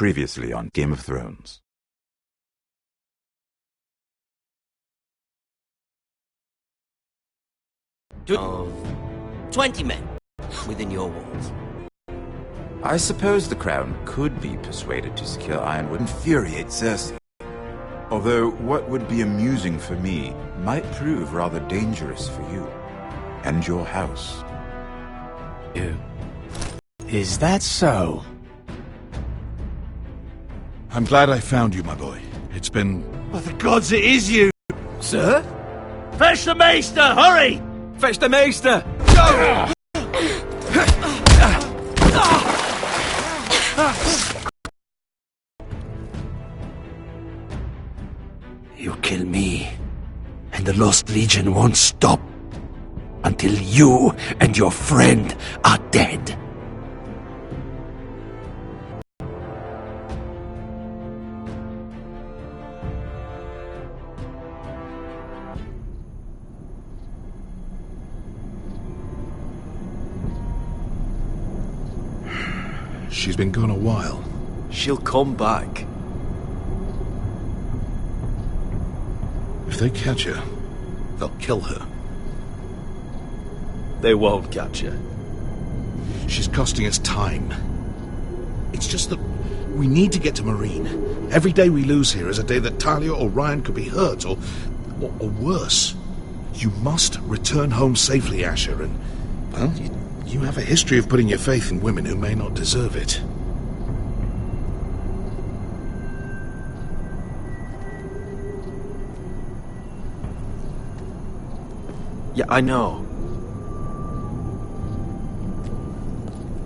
Previously on Game of Thrones. Of 20 men within your walls. I suppose the Crown could be persuaded to secure Ironwood and infuriate Cersei. Although what would be amusing for me might prove rather dangerous for you and your house. Is that so? I'm glad I found you, my boy. It's been... By the gods, it is you! Sir? Fetch the maester, hurry! Fetch the maester! Go! You kill me, and the Lost Legion won't stop until you and your friend are dead. She's been gone a while. She'll come back. If they catch her, they'll kill her. They won't catch her. She's costing us time. It's just that we need to get to Marine. Every day we lose here is a day that Talia or Ryan could be hurt, or worse. You must return home safely, Asher, and, well, you have a history of putting your faith in women who may not deserve it. Yeah, I know.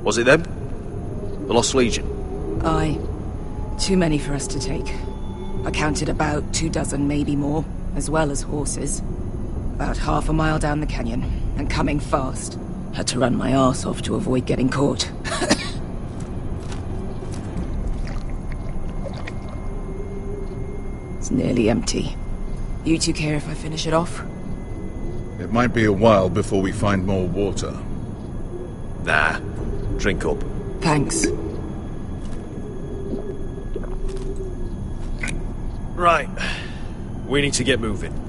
Was it them? The Lost Legion? Aye. Too many for us to take. I counted about 24, maybe more, as well as horses. About half a mile down the canyon, and coming fast. Had to run my arse off to avoid getting caught. It's nearly empty. You two care if I finish it off? It might be a while before we find more water. Nah. Drink up. Thanks. Right. We need to get moving.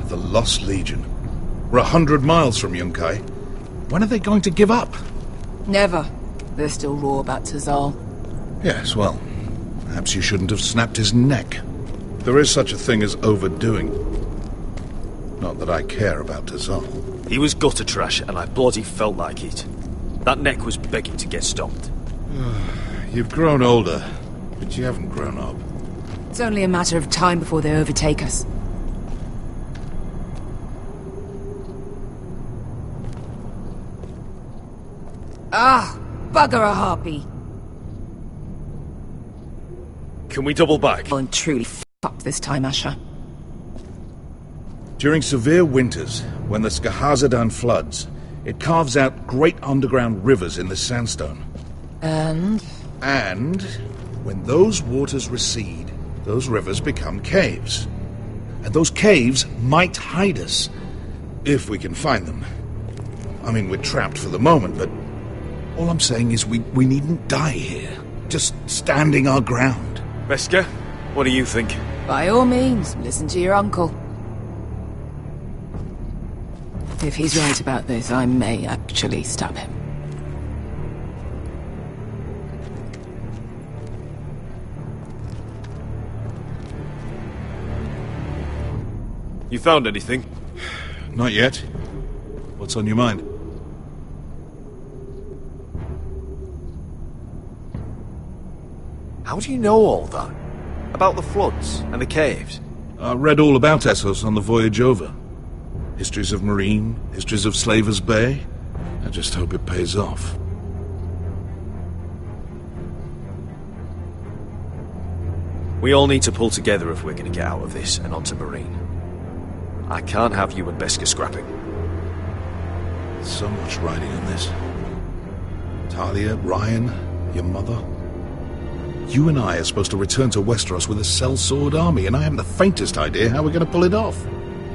The Lost Legion. We're 100 miles from Yunkai. When are they going to give up? Never. They're still raw about Tazal. Yes, well, perhaps you shouldn't have snapped his neck. There is such a thing as overdoing. Not that I care about Tazal. He was gutter trash, and I bloody felt like it. That neck was begging to get stomped. You've grown older, but you haven't grown up. It's only a matter of time before they overtake us. Ah, bugger a harpy. Can we double back? I'm truly fucked this time, Asher. During severe winters, when the Skahazadan floods, it carves out great underground rivers in the sandstone. And when those waters recede, those rivers become caves. And those caves might hide us, if we can find them. I mean, we're trapped for the moment, but all I'm saying is we needn't die here. Just standing our ground. Beskha, what do you think? by all means, listen to your uncle. If he's right about this, I may actually stop him. You found anything? Not yet. What's on your mind? How do you know all that? About the floods and the caves? I read all about Essos on the voyage over. Histories of Marine, histories of Slaver's Bay. I just hope it pays off. We all need to pull together if we're going to get out of this and onto Marine. I can't have you and Beskha scrapping. So much riding on this. Talia, Ryan, your mother. You and I are supposed to return to Westeros with a sellsword army, and I haven't the faintest idea how we're going to pull it off.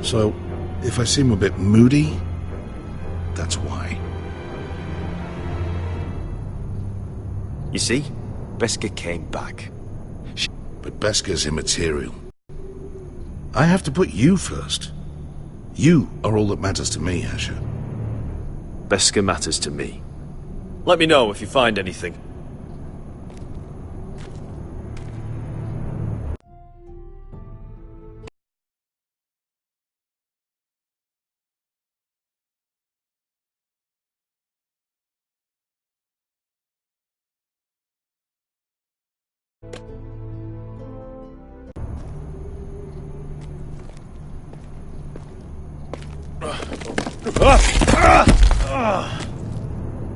So, if I seem a bit moody, that's why. You see? Beskha came back. But Beskha's immaterial. I have to put you first. You are all that matters to me, Asher. Beskha matters to me. Let me know if you find anything.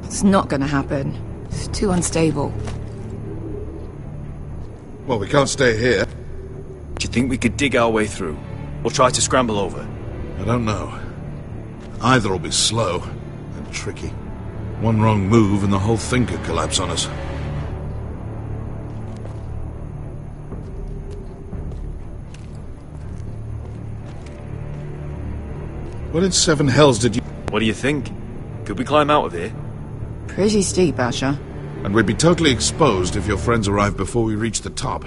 It's not gonna happen. It's too unstable. Well, we can't stay here. Do you think we could dig our way through? Or try to scramble over? I don't know. Either will be slow and tricky. One wrong move and the whole thing could collapse on us. What in seven hells did you... What do you think? Could we climb out of here? Pretty steep, Asher. And we'd be totally exposed if your friends arrived before we reached the top.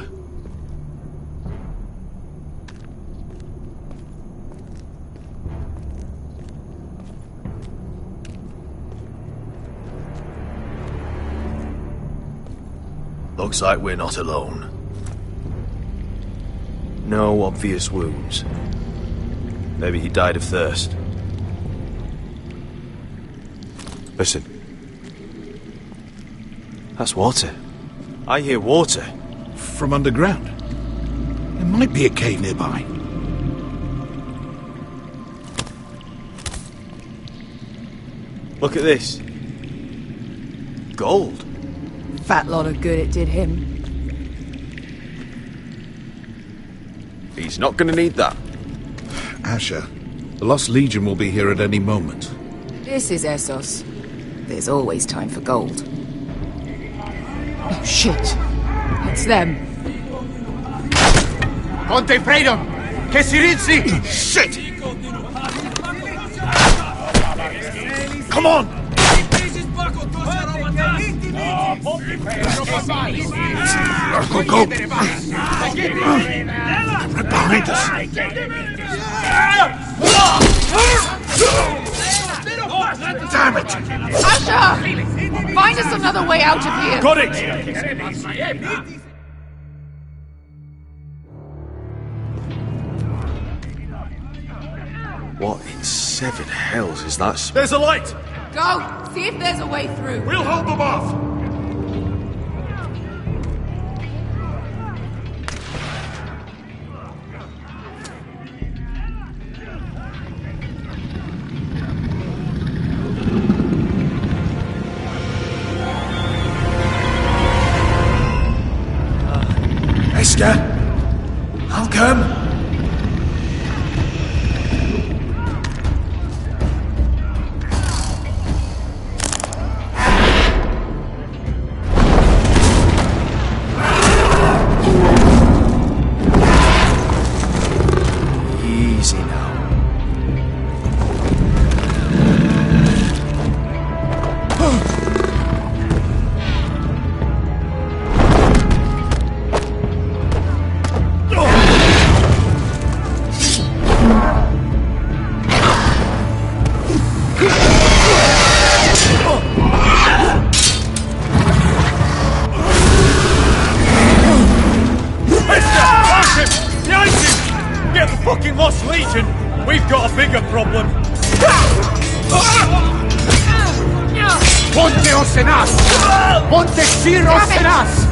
Looks like we're not alone. No obvious wounds. Maybe he died of thirst. Listen. That's water. I hear water. From underground. There might be a cave nearby. Look at this. Gold. Fat lot of good it did him. He's not gonna need that. Asher, the Lost Legion will be here at any moment. This is Essos. There's always time for gold. Oh, shit. It's them. Conte Freedom! Che si rizzi! Shit! Come on! Go, go! Right behind us! Damn it! Asher! Find us another way out of here! Got it! What in seven hells is that? There's a light! Go! See if there's a way through. We'll hold them off! Beskha, I'll come. Easy now. Get the fucking Lost Legion! We've got a bigger problem! Ponte Osenas! Ponte Ciro Senas!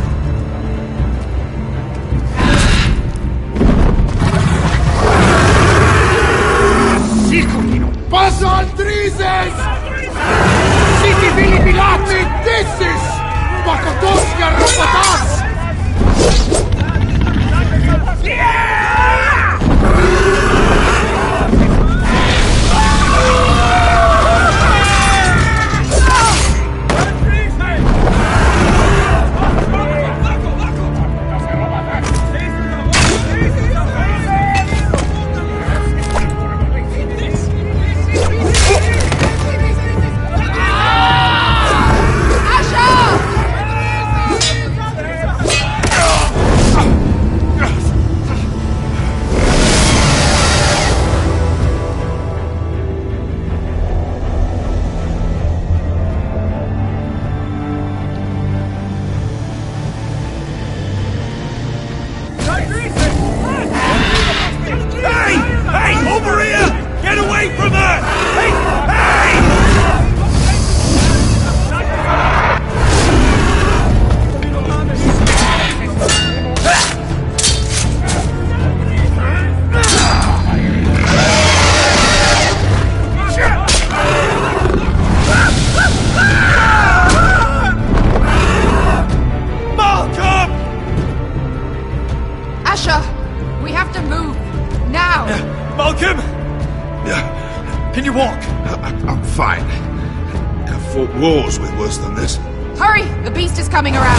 Siculino! Paso al Drises! Siti Vili Pilati Dissis! Bakotosia Robotas! Malcolm! Can you walk? I'm fine. I've fought wars with worse than this. Hurry! The beast is coming around!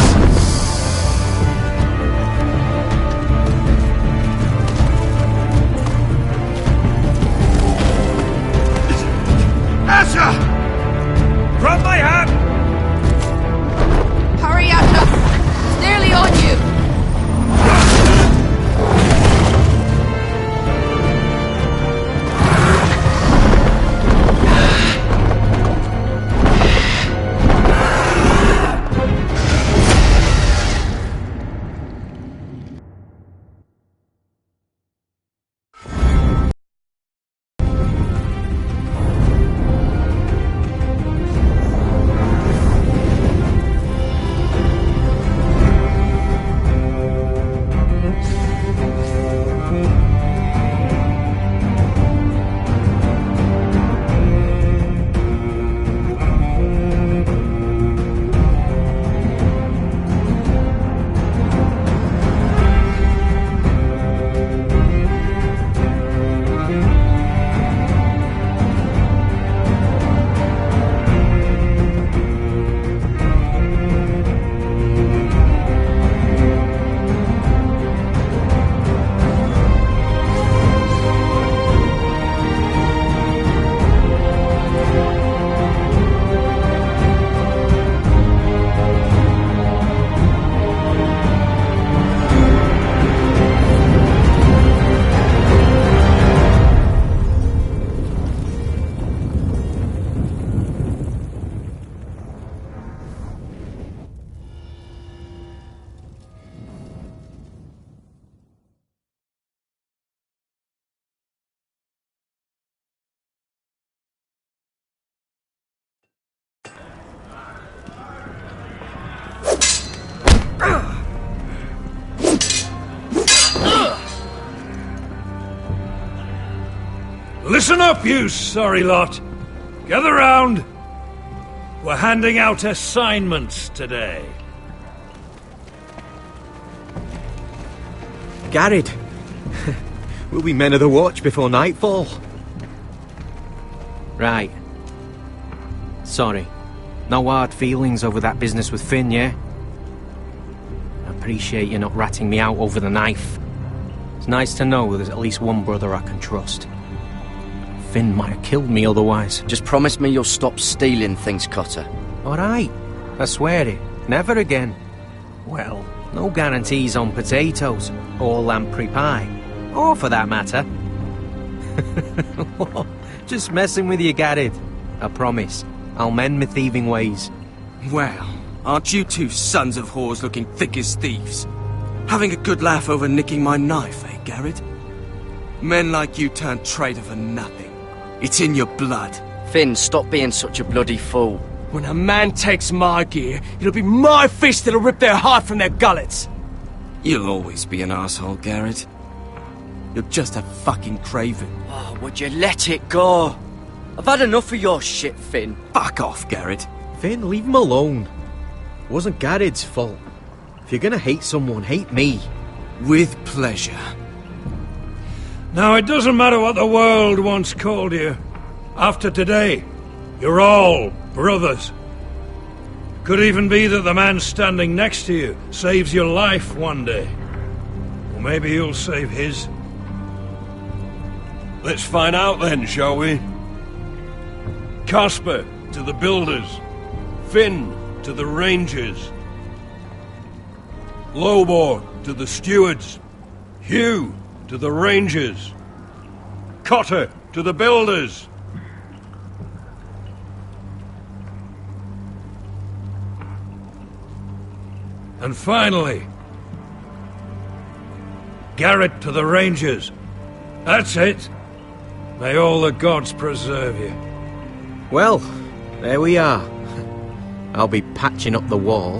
Asher! Grab my hand! Hurry, Asher! It's nearly on you! Listen up, you sorry lot. Gather round. We're handing out assignments today. Garrett. We'll be men of the watch before nightfall. Right. Sorry. No hard feelings over that business with Finn, yeah? I appreciate you not ratting me out over the knife. It's nice to know there's at least one brother I can trust. Finn might have killed me otherwise. Just promise me you'll stop stealing things, Cotter. Alright. I swear it. Never again. Well, no guarantees on potatoes, or lamprey pie. Or for that matter. Just messing with you, Garrett. I promise. I'll mend my thieving ways. Well, aren't you two sons of whores looking thick as thieves? Having a good laugh over nicking my knife, eh, Garrett? Men like you turn traitor for nothing. It's in your blood. Finn, stop being such a bloody fool. When a man takes my gear, it'll be my fist that'll rip their heart from their gullets. You'll always be an asshole, Garrett. You're just a fucking craven. Oh, would you let it go? I've had enough of your shit, Finn. Fuck off, Garrett. Finn, leave him alone. It wasn't Garrett's fault. If you're gonna hate someone, hate me. With pleasure. Now, it doesn't matter what the world once called you. After today, you're all brothers. Could even be that the man standing next to you saves your life one day. Or maybe you'll save his. Let's find out then, shall we? Casper to the builders. Finn to the rangers. Lobor to the stewards. Hugh to the rangers. Cotter to the builders. And finally, Garrett to the rangers. That's it. May all the gods preserve you. Well, there we are. I'll be patching up the wall,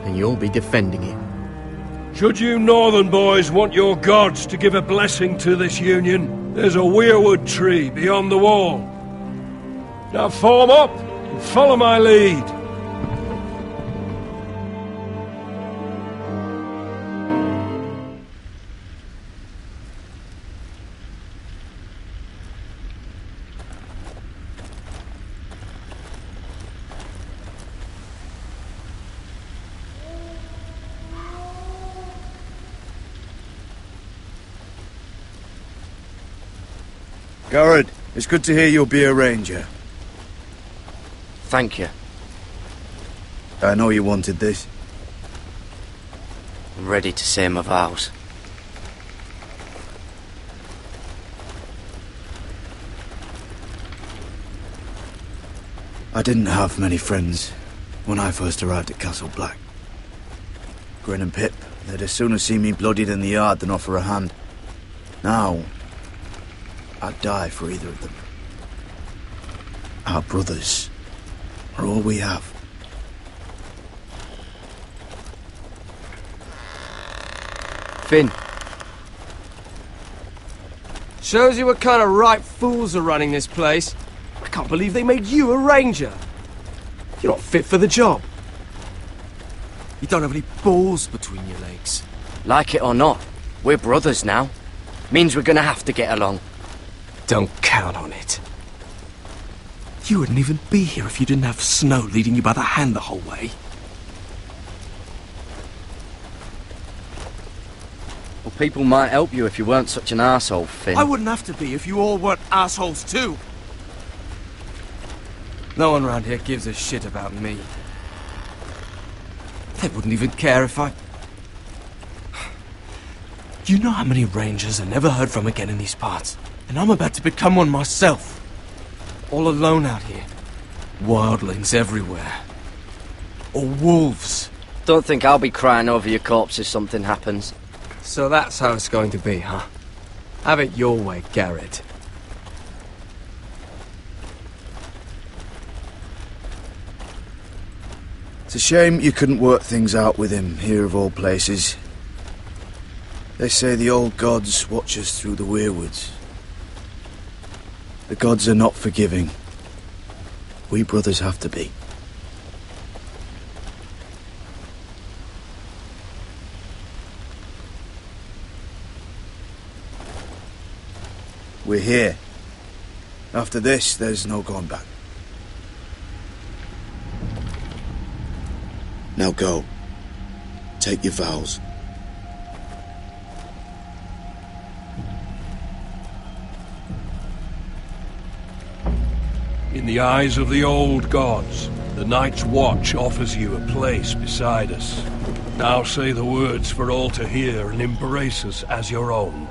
and you'll be defending it. Should you northern boys want your gods to give a blessing to this union, there's a weirwood tree beyond the wall. Now form up and follow my lead. Garrett, it's good to hear you'll be a ranger. Thank you. I know you wanted this. I'm ready to say my vows. I didn't have many friends when I first arrived at Castle Black. Grin and Pip, they'd as soon as see me bloodied in the yard than offer a hand. Now, I'd die for either of them. Our brothers are all we have. Finn. Shows you what kind of ripe fools are running this place. I can't believe they made you a ranger. You're not fit for the job. You don't have any balls between your legs. Like it or not, we're brothers now. Means we're gonna have to get along. Don't count on it. You wouldn't even be here if you didn't have Snow leading you by the hand the whole way. Well, people might help you if you weren't such an arsehole, Finn. I wouldn't have to be if you all weren't assholes too. No one around here gives a shit about me. They wouldn't even care if I... You know how many rangers are never heard from again in these parts? And I'm about to become one myself. All alone out here. Wildlings everywhere. Or wolves. Don't think I'll be crying over your corpse if something happens. So that's how it's going to be, huh? Have it your way, Garrett. It's a shame you couldn't work things out with him here of all places. They say the old gods watch us through the weirwoods. The gods are not forgiving. We brothers have to be. We're here. After this, there's no going back. Now go. Take your vows. In the eyes of the old gods, the Night's Watch offers you a place beside us. Now say the words for all to hear and embrace us as your own.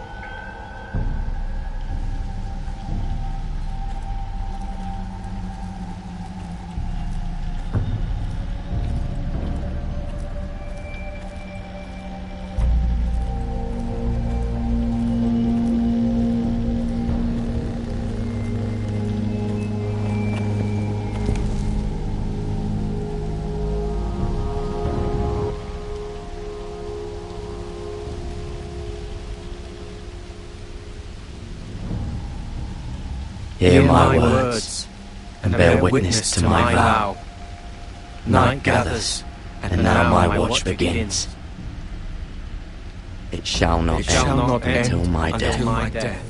Hear my words, and bear witness to my vow. Night gathers, and now my watch begins. It shall not end until my death.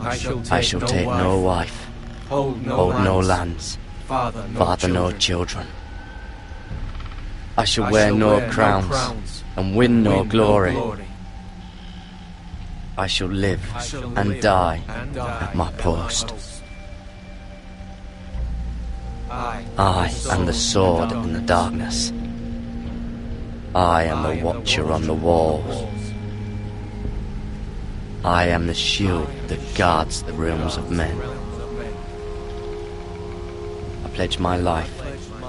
I shall take no wife, hold no lands, father no children. I shall wear no crowns, and win no glory. I shall live and die at my post. I am the sword in the darkness. I am the watcher on the walls. I am the shield that guards the realms of men. I pledge my life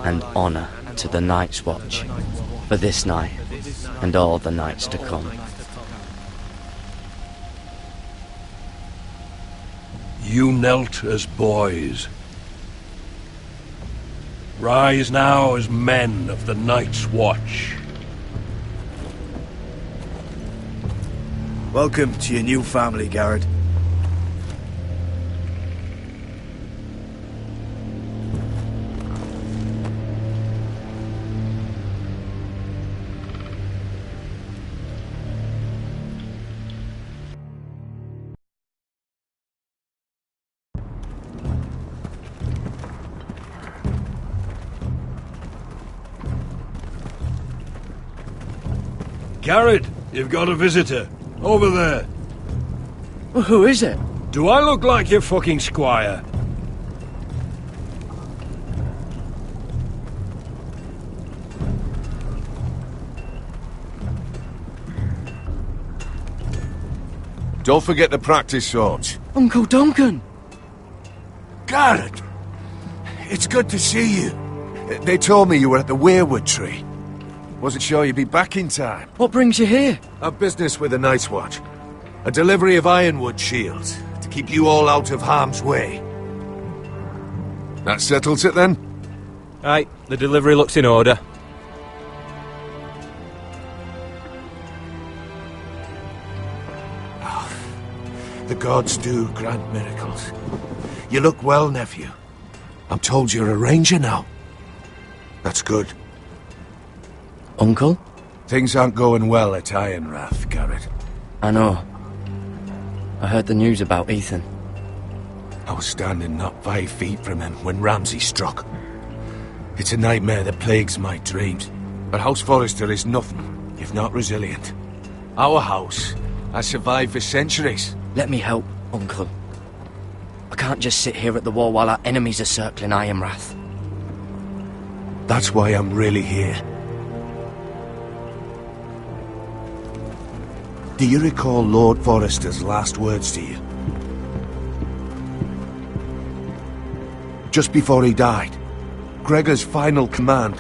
and honor to the Night's Watch for this night and all the nights to come. You knelt as boys. Rise now as men of the Night's Watch. Welcome to your new family, Garrett. Garrett, you've got a visitor. Over there. Well, who is it? Do I look like your fucking squire? Don't forget the practice swords. Uncle Duncan! Garrett! It's good to see you. They told me you were at the weirwood tree. Wasn't sure you'd be back in time. What brings you here? A business with the Night's Watch. A delivery of ironwood shields, to keep you all out of harm's way. That settles it then? Aye, the delivery looks in order. The gods do grant miracles. You look well, nephew. I'm told you're a ranger now. That's good. Uncle? Things aren't going well at Ironrath, Garrett. I know. I heard the news about Ethan. I was standing not 5 feet from him when Ramsay struck. It's a nightmare that plagues my dreams. But House Forrester is nothing, if not resilient. Our house has survived for centuries. Let me help, Uncle. I can't just sit here at the wall while our enemies are circling Ironrath. That's why I'm really here. Do you recall Lord Forrester's last words to you? Just before he died, Gregor's final command,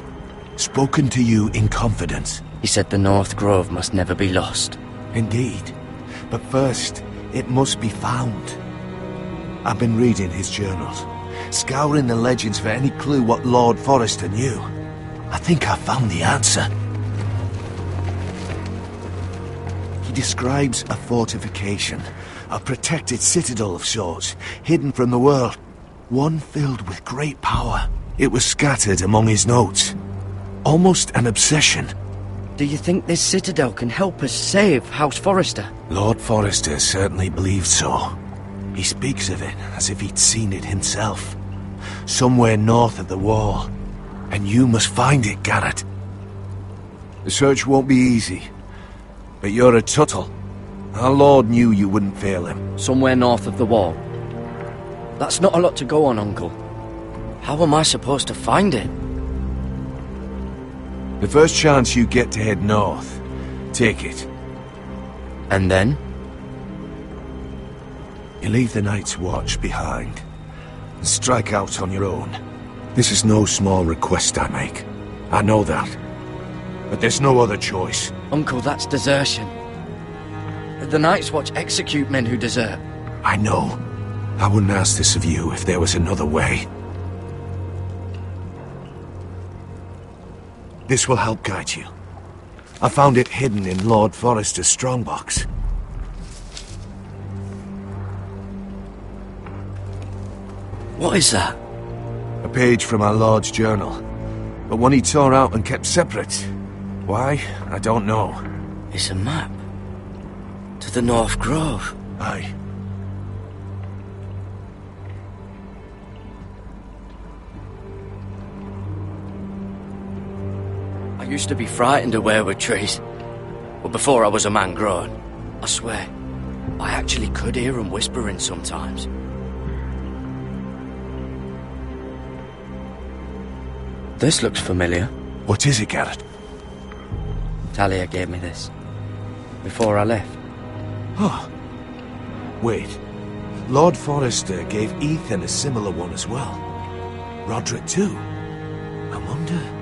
spoken to you in confidence. He said the North Grove must never be lost. Indeed. But first, it must be found. I've been reading his journals, scouring the legends for any clue what Lord Forrester knew. I think I found the answer. He describes a fortification, a protected citadel of sorts, hidden from the world, one filled with great power. It was scattered among his notes. Almost an obsession. Do you think this citadel can help us save House Forrester? Lord Forrester certainly believed so. He speaks of it as if he'd seen it himself. Somewhere north of the wall. And you must find it, Garrett. The search won't be easy. But you're a Tuttle. Our Lord knew you wouldn't fail him. Somewhere north of the wall. That's not a lot to go on, Uncle. How am I supposed to find it? The first chance you get to head north, take it. And then? You leave the Night's Watch behind, and strike out on your own. This is no small request I make. I know that. But there's no other choice. Uncle, that's desertion. The Night's Watch execute men who desert. I know. I wouldn't ask this of you if there was another way. This will help guide you. I found it hidden in Lord Forrester's strongbox. What is that? A page from our Lord's journal. But one he tore out and kept separate. Why? I don't know. It's a map. To the North Grove. Aye. I used to be frightened of weirwood trees. But before I was a man grown, I swear, I actually could hear them whispering sometimes. This looks familiar. What is it, Garrett? Talia gave me this. Before I left. Oh. Wait. Lord Forrester gave Ethan a similar one as well. Roderick too. I wonder...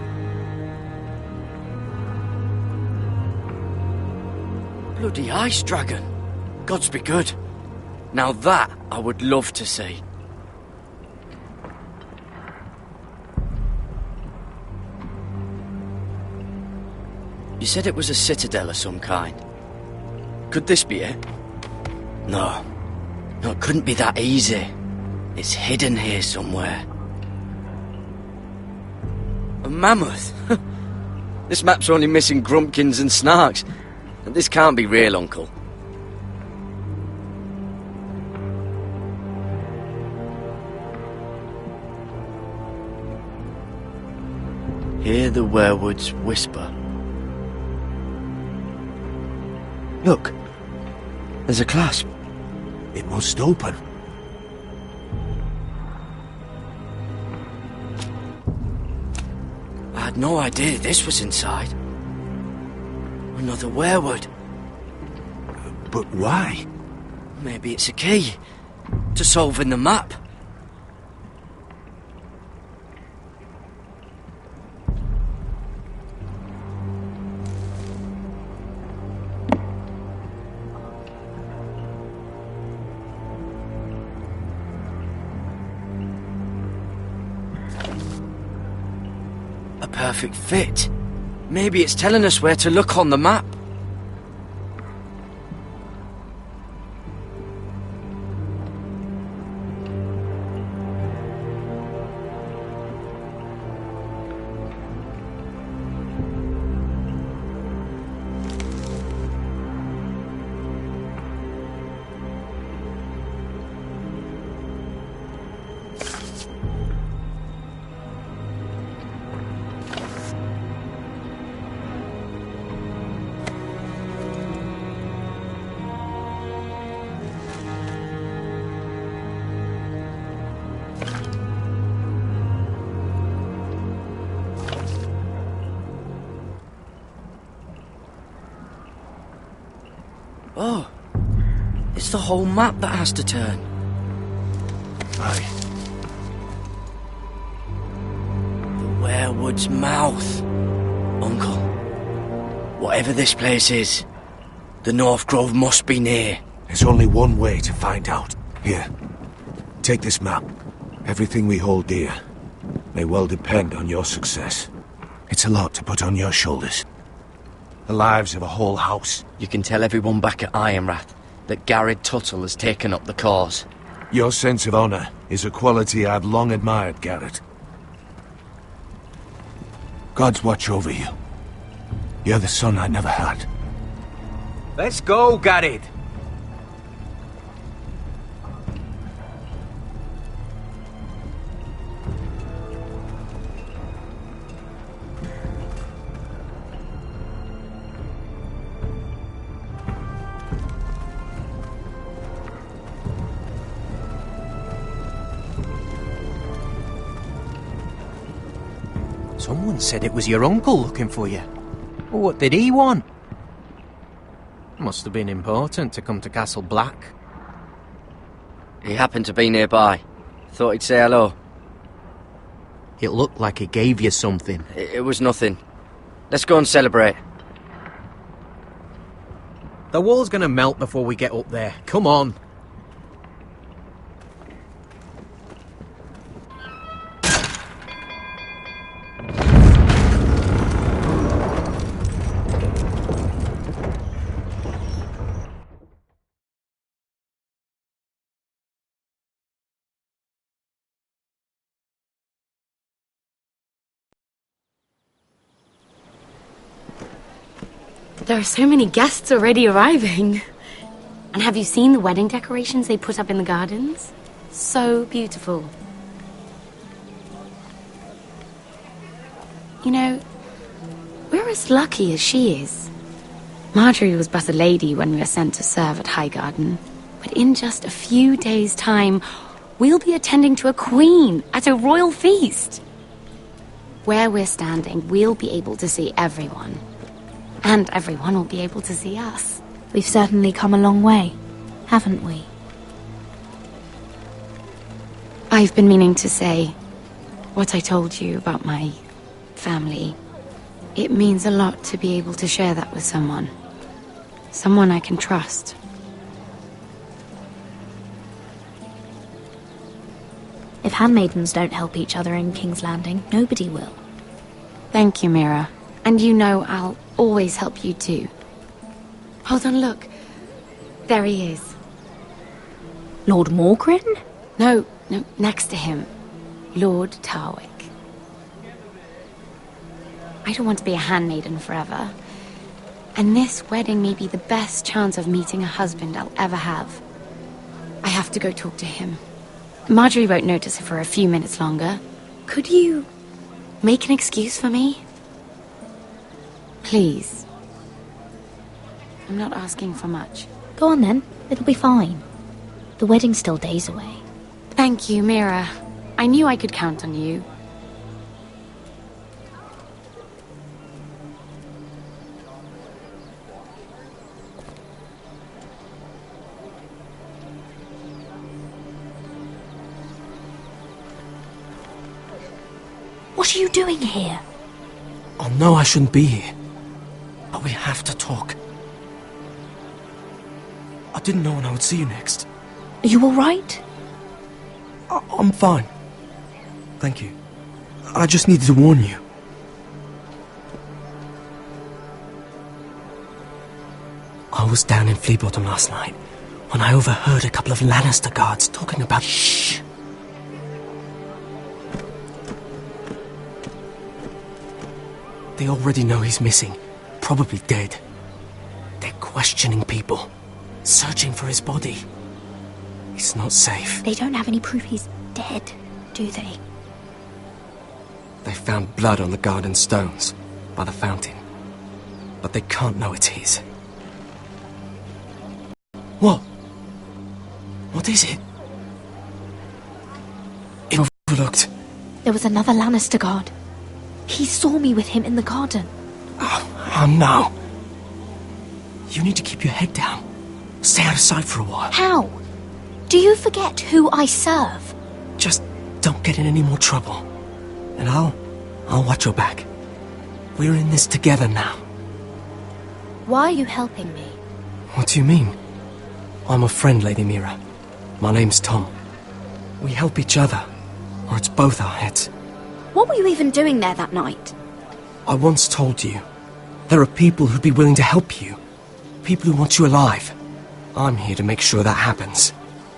Bloody ice dragon. Gods be good. Now that I would love to see. You said it was a citadel of some kind. Could this be it? No. No, it couldn't be that easy. It's hidden here somewhere. A mammoth? This map's only missing grumpkins and snarks. This can't be real, Uncle. Hear the weirwoods whisper. Look, there's a clasp. It must open. I had no idea this was inside. Another werewood. But why? Maybe it's a key to solving the map. A perfect fit. Maybe it's telling us where to look on the map. Oh, it's the whole map that has to turn. Aye. The werewood's mouth. Uncle, whatever this place is, the North Grove must be near. There's only one way to find out. Here, take this map. Everything we hold dear may well depend on your success. It's a lot to put on your shoulders. The lives of a whole house. You can tell everyone back at Ironrath that Garrett Tuttle has taken up the cause. Your sense of honor is a quality I've long admired, Garrett. God's watch over you. You're the son I never had. Let's go, Garrett. Someone said it was your uncle looking for you. What did he want? Must have been important to come to Castle Black. He happened to be nearby. Thought he'd say hello. It looked like he gave you something. It was nothing. Let's go and celebrate. The wall's gonna melt before we get up there. Come on. There are so many guests already arriving. And have you seen the wedding decorations they put up in the gardens? So beautiful. You know, we're as lucky as she is. Marjorie was but a lady when we were sent to serve at Highgarden. But in just a few days' time, we'll be attending to a queen at a royal feast. Where we're standing, we'll be able to see everyone. And everyone will be able to see us. We've certainly come a long way, haven't we? I've been meaning to say what I told you about my family. It means a lot to be able to share that with someone. Someone I can trust. If handmaidens don't help each other in King's Landing, nobody will. Thank you, Mira. And you know I'll always help you too. Hold on, look. There he is. Lord Morgrin? No, next to him. Lord Tarwick. I don't want to be a handmaiden forever. And this wedding may be the best chance of meeting a husband I'll ever have. I have to go talk to him. Marjorie won't notice it for a few minutes longer. Could you make an excuse for me? Please. I'm not asking for much. Go on then. It'll be fine. The wedding's still days away. Thank you, Mira. I knew I could count on you. What are you doing here? I know I shouldn't be here, but we have to talk. I didn't know when I would see you next. Are you alright? I'm fine. Thank you. I just needed to warn you. I was down in Fleabottom last night when I overheard a couple of Lannister guards talking about... Shh! They already know he's missing, probably dead. They're questioning people, searching for his body. It's not safe. They don't have any proof he's dead, do they? They found blood on the garden stones by the fountain, but they can't know it's his. What? What is it? It overlooked. There was another Lannister guard. He saw me with him in the garden. Oh no. You need to keep your head down. Stay out of sight for a while. How? Do you forget who I serve? Just don't get in any more trouble. And I'll watch your back. We're in this together now. Why are you helping me? What do you mean? I'm a friend, Lady Mira. My name's Tom. We help each other, or it's both our heads. What were you even doing there that night? I once told you, there are people who'd be willing to help you. People who want you alive. I'm here to make sure that happens.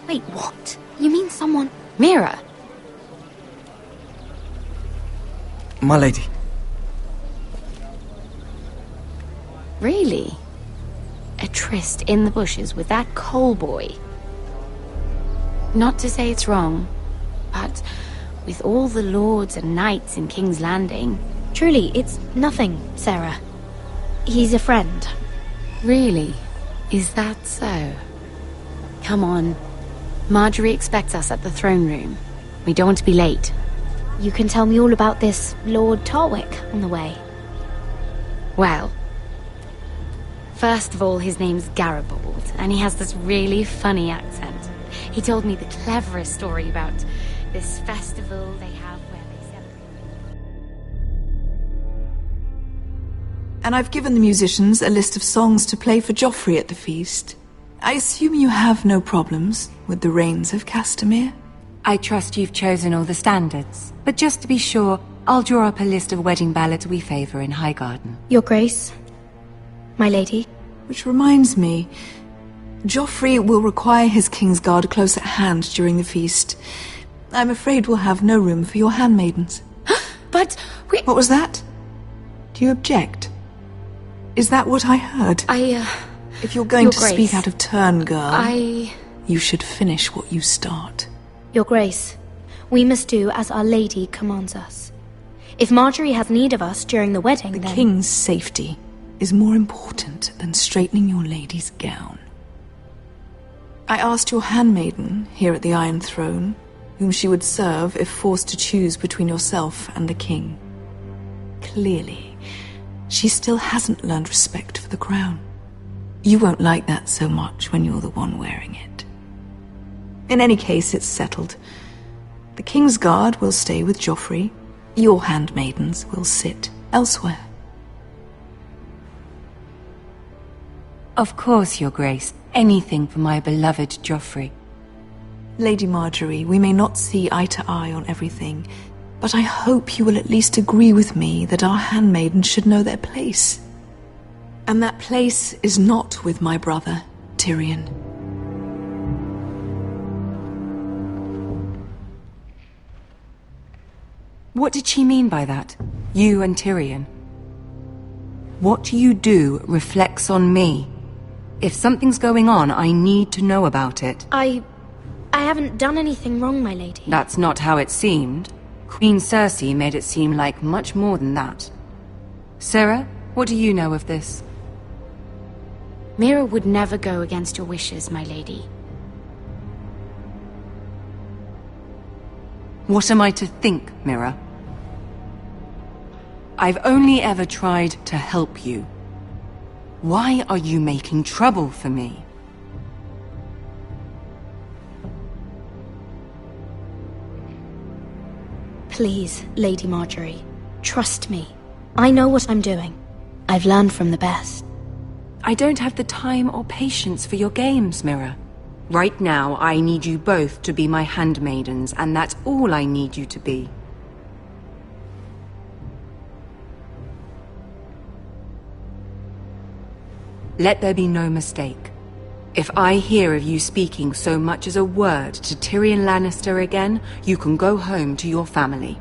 Wait, what? You mean someone... Mira! My lady. Really? A tryst in the bushes with that coal boy? Not to say it's wrong, but with all the lords and knights in King's Landing... Truly, it's nothing, Sarah. He's a friend. Really? Is that so? Come on. Marjorie expects us at the throne room. We don't want to be late. You can tell me all about this Lord Tarwick on the way. Well... First of all, his name's Garibald, and he has this really funny accent. He told me the cleverest story about this festival they have where they celebrate... And I've given the musicians a list of songs to play for Joffrey at the feast. I assume you have no problems with the Rains of Castamere? I trust you've chosen all the standards, but just to be sure, I'll draw up a list of wedding ballads we favour in Highgarden. Your Grace, my lady. Which reminds me, Joffrey will require his Kingsguard close at hand during the feast. I'm afraid we'll have no room for your handmaidens. But we... What was that? Do you object? Is that what I heard? If you're going to speak out of turn, girl, you should finish what you start. Your Grace, we must do as Our Lady commands us. If Marjorie has need of us during the wedding, then... The King's safety is more important than straightening your lady's gown. I asked your handmaiden here at the Iron Throne whom she would serve if forced to choose between yourself and the King. Clearly, she still hasn't learned respect for the crown. You won't like that so much when you're the one wearing it. In any case, it's settled. The Kingsguard will stay with Joffrey. Your handmaidens will sit elsewhere. Of course, Your Grace. Anything for my beloved Joffrey. Lady Marjorie, we may not see eye to eye on everything, but I hope you will at least agree with me that our handmaidens should know their place. And that place is not with my brother, Tyrion. What did she mean by that? You and Tyrion? What you do reflects on me. If something's going on, I need to know about it. I haven't done anything wrong, my lady. That's not how it seemed. Queen Cersei made it seem like much more than that. Sarah, what do you know of this? Mira would never go against your wishes, my lady. What am I to think, Mirror? I've only ever tried to help you. Why are you making trouble for me? Please, Lady Marjorie, trust me. I know what I'm doing. I've learned from the best. I don't have the time or patience for your games, Mirror. Right now, I need you both to be my handmaidens, and that's all I need you to be. Let there be no mistake. If I hear of you speaking so much as a word to Tyrion Lannister again, you can go home to your family.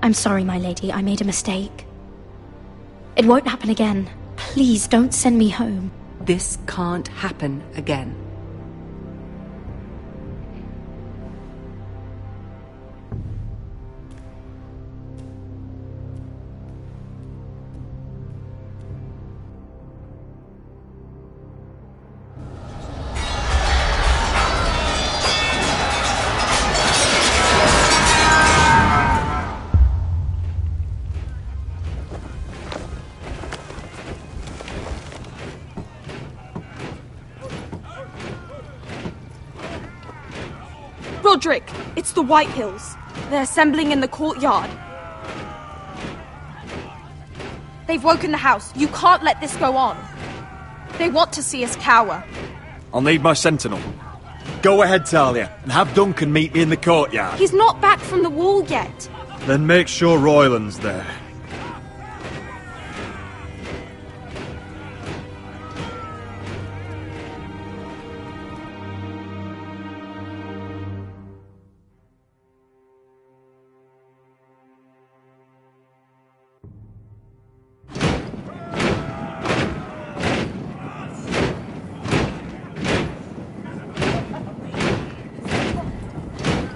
I'm sorry, my lady. I made a mistake. It won't happen again. Please don't send me home. This can't happen again. Roderick, it's the White Hills. They're assembling in the courtyard. They've woken the house. You can't let this go on. They want to see us cower. I'll need my sentinel. Go ahead, Talia, and have Duncan meet me in the courtyard. He's not back from the wall yet. Then make sure Royland's there.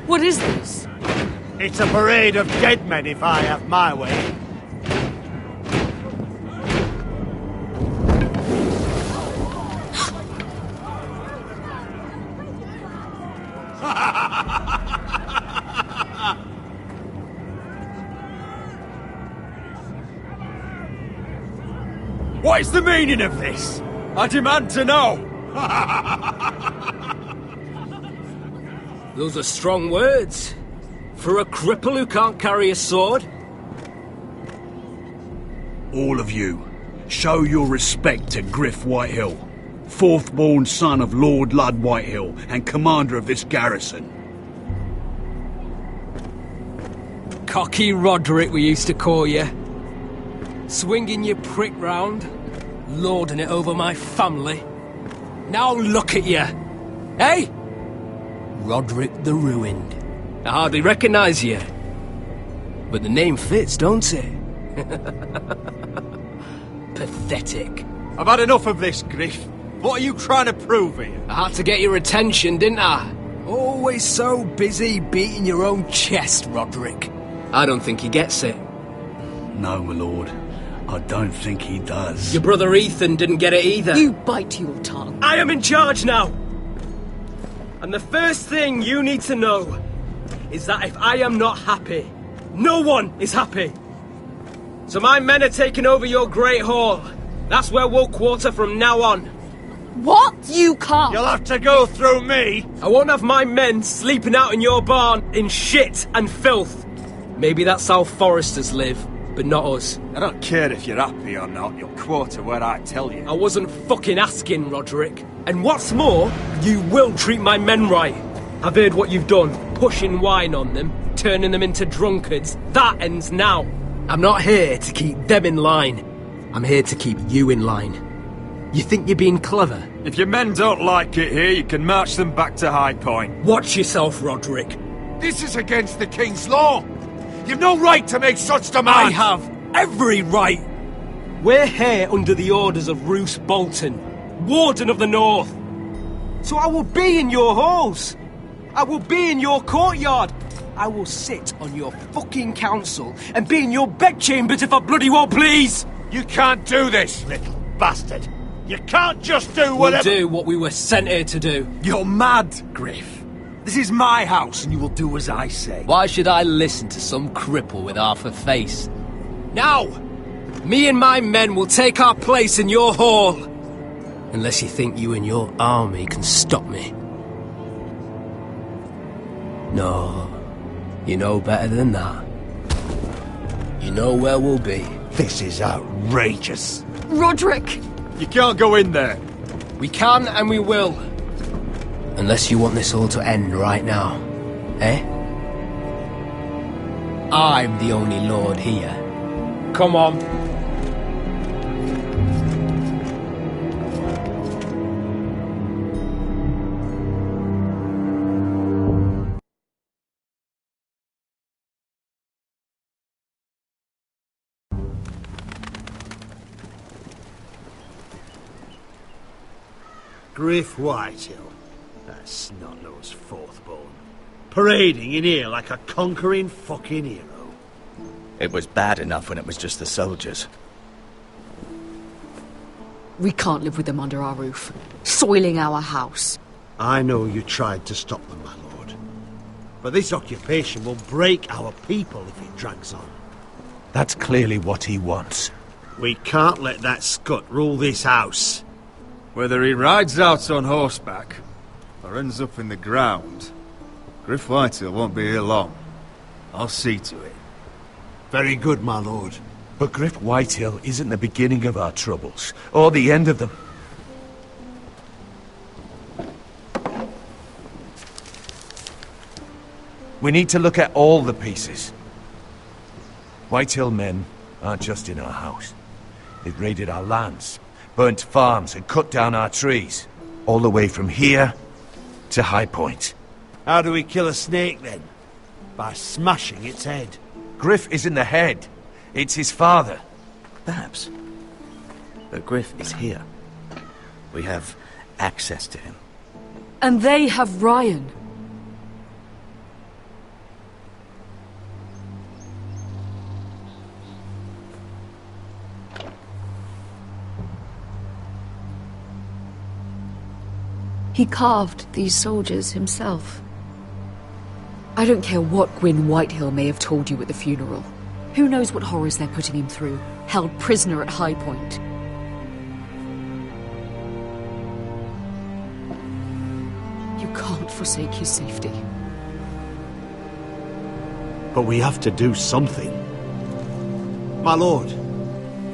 What is this? It's a parade of dead men, if I have my way. What is the meaning of this? I demand to know! Those are strong words. For a cripple who can't carry a sword? All of you, show your respect to Griff Whitehill, fourth-born son of Lord Lud Whitehill and commander of this garrison. Cocky Roderick, we used to call you. Swinging your prick round, lording it over my family. Now look at you. Hey? Roderick the Ruined. I hardly recognise you. But the name fits, don't it? Pathetic. I've had enough of this, Griff. What are you trying to prove here? I had to get your attention, didn't I? Always so busy beating your own chest, Roderick. I don't think he gets it. No, my lord. I don't think he does. Your brother Ethan didn't get it either. You bite your tongue. I am in charge now! And the first thing you need to know is that if I am not happy, no one is happy. So my men are taking over your Great Hall. That's where we'll quarter from now on. What? You can't. You'll have to go through me. I won't have my men sleeping out in your barn in shit and filth. Maybe that's how foresters live, but not us. I don't care if you're happy or not. You'll quarter where I tell you. I wasn't fucking asking, Roderick. And what's more, you will treat my men right. I've heard what you've done, pushing wine on them, turning them into drunkards. That ends now. I'm not here to keep them in line. I'm here to keep you in line. You think you're being clever? If your men don't like it here, you can march them back to High Point. Watch yourself, Roderick. This is against the King's law. You've no right to make such demands. I have every right. We're here under the orders of Roose Bolton, Warden of the North. So I will be in your halls. I will be in your courtyard. I will sit on your fucking council and be in your bedchambers if I bloody well please. You can't do this, little bastard. You can't just do We'll whatever... do what we were sent here to do. You're mad, Griff. This is my house, and you will do as I say. Why should I listen to some cripple with half a face? Now! Me and my men will take our place in your hall. Unless you think you and your army can stop me. No. You know better than that. You know where we'll be. This is outrageous. Roderick! You can't go in there. We can and we will. Unless you want this all to end right now. Eh? I'm the only lord here. Come on. Griff Whitehill, that snot-nosed fourth-born, parading in here like a conquering fucking hero. It was bad enough when it was just the soldiers. We can't live with them under our roof, soiling our house. I know you tried to stop them, my lord. But this occupation will break our people if it drags on. That's clearly what he wants. We can't let that scut rule this house. Whether he rides out on horseback or ends up in the ground, Griff Whitehill won't be here long. I'll see to it. Very good, my lord. But Griff Whitehill isn't the beginning of our troubles, or the end of them. We need to look at all the pieces. Whitehill men aren't just in our house. They've raided our lands, burnt farms and cut down our trees. All the way from here to High Point. How do we kill a snake, then? By smashing its head. Griff isn't the head. It's his father. Perhaps. But Griff is here. We have access to him. And they have Ryan. He carved these soldiers himself. I don't care what Gwyn Whitehill may have told you at the funeral. Who knows what horrors they're putting him through, held prisoner at High Point. You can't forsake his safety. But we have to do something. My lord,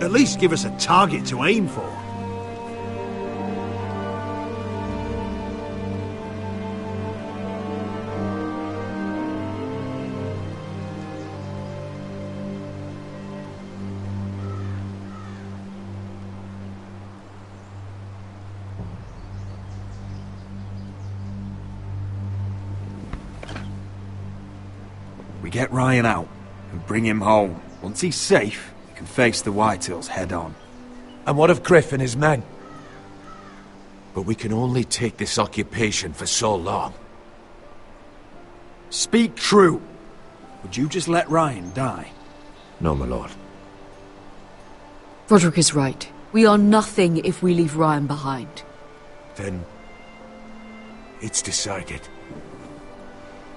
at least give us a target to aim for. We get Ryan out and bring him home. Once he's safe, we can face the Whitehills head on. And what of Griff and his men? But we can only take this occupation for so long. Speak true. Would you just let Ryan die? No, my lord. Roderick is right. We are nothing if we leave Ryan behind. Then it's decided.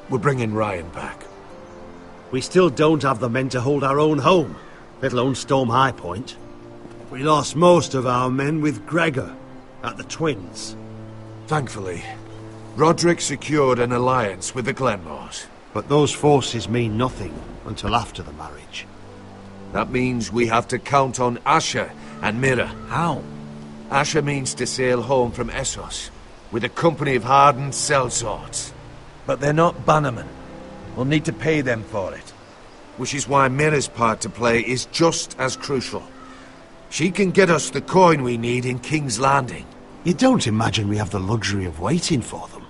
We're bringing Ryan back. We still don't have the men to hold our own home, let alone storm High Point. We lost most of our men with Gregor at the Twins. Thankfully, Roderick secured an alliance with the Glenmores. But those forces mean nothing until after the marriage. That means we have to count on Asher and Mira. How? Asher means to sail home from Essos with a company of hardened sellswords. But they're not bannermen. We'll need to pay them for it. Which is why Mira's part to play is just as crucial. She can get us the coin we need in King's Landing. You don't imagine we have the luxury of waiting for them?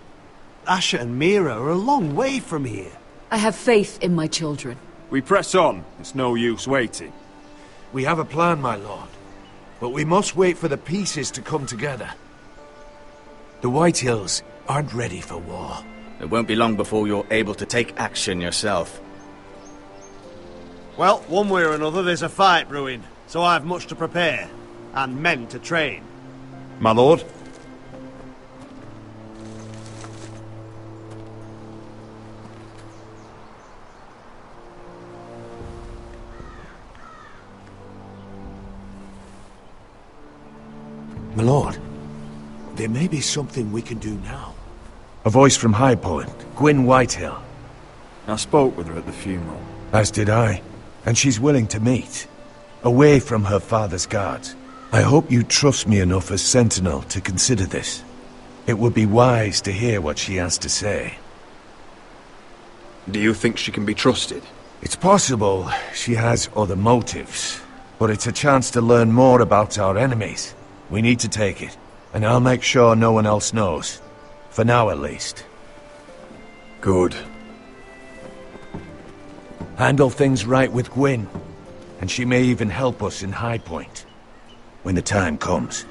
Asher and Mira are a long way from here. I have faith in my children. We press on. It's no use waiting. We have a plan, my lord. But we must wait for the pieces to come together. The Whitehills aren't ready for war. It won't be long before you're able to take action yourself. Well, one way or another there's a fight brewing, so I have much to prepare, and men to train. My lord? My lord, there may be something we can do now. A voice from High Point, Gwyn Whitehill. I spoke with her at the funeral. As did I, and she's willing to meet. Away from her father's guards. I hope you trust me enough as Sentinel to consider this. It would be wise to hear what she has to say. Do you think she can be trusted? It's possible she has other motives, but it's a chance to learn more about our enemies. We need to take it, and I'll make sure no one else knows. For now, at least. Good. Handle things right with Gwyn, and she may even help us in High Point, when the time comes.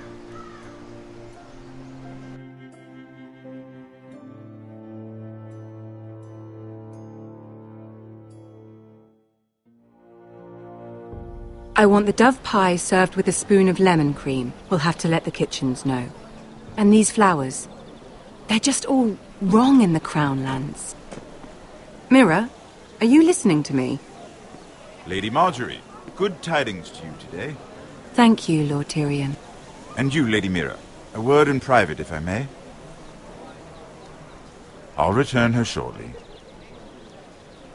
I want the dove pie served with a spoon of lemon cream. We'll have to let the kitchens know. And these flowers. They're just all wrong in the Crown lands. Mira, are you listening to me? Lady Marjorie, good tidings to you today. Thank you, Lord Tyrion. And you, Lady Mira. A word in private, if I may. I'll return her shortly.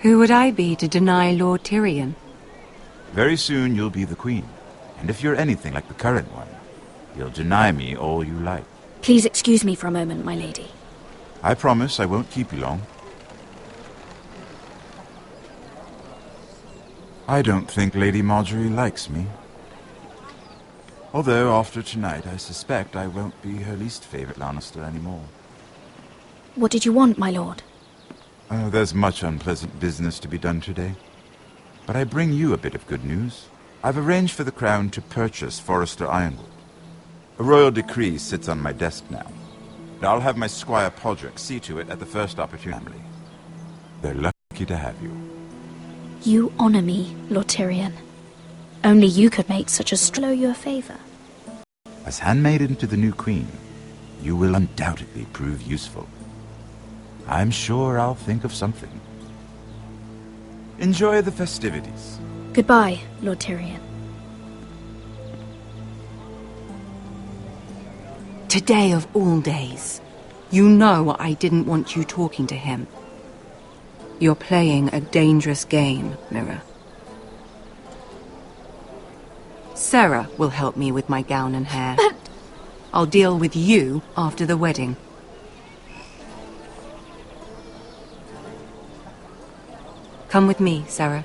Who would I be to deny Lord Tyrion? Very soon you'll be the queen. And if you're anything like the current one, you'll deny me all you like. Please excuse me for a moment, my lady. I promise I won't keep you long. I don't think Lady Marjorie likes me. Although, after tonight, I suspect I won't be her least favorite Lannister anymore. What did you want, my lord? There's much unpleasant business to be done today. But I bring you a bit of good news. I've arranged for the Crown to purchase Forrester Ironwood. A royal decree sits on my desk now. And I'll have my Squire Podrick see to it at the first opportunity. They're lucky to have you. You honor me, Lord Tyrion. Only you could make such a show you a favor. As handmaiden to the new queen, you will undoubtedly prove useful. I'm sure I'll think of something. Enjoy the festivities. Goodbye, Lord Tyrion. Today of all days. You know I didn't want you talking to him. You're playing a dangerous game, Mira. Sarah will help me with my gown and hair. But... I'll deal with you after the wedding. Come with me, Sarah.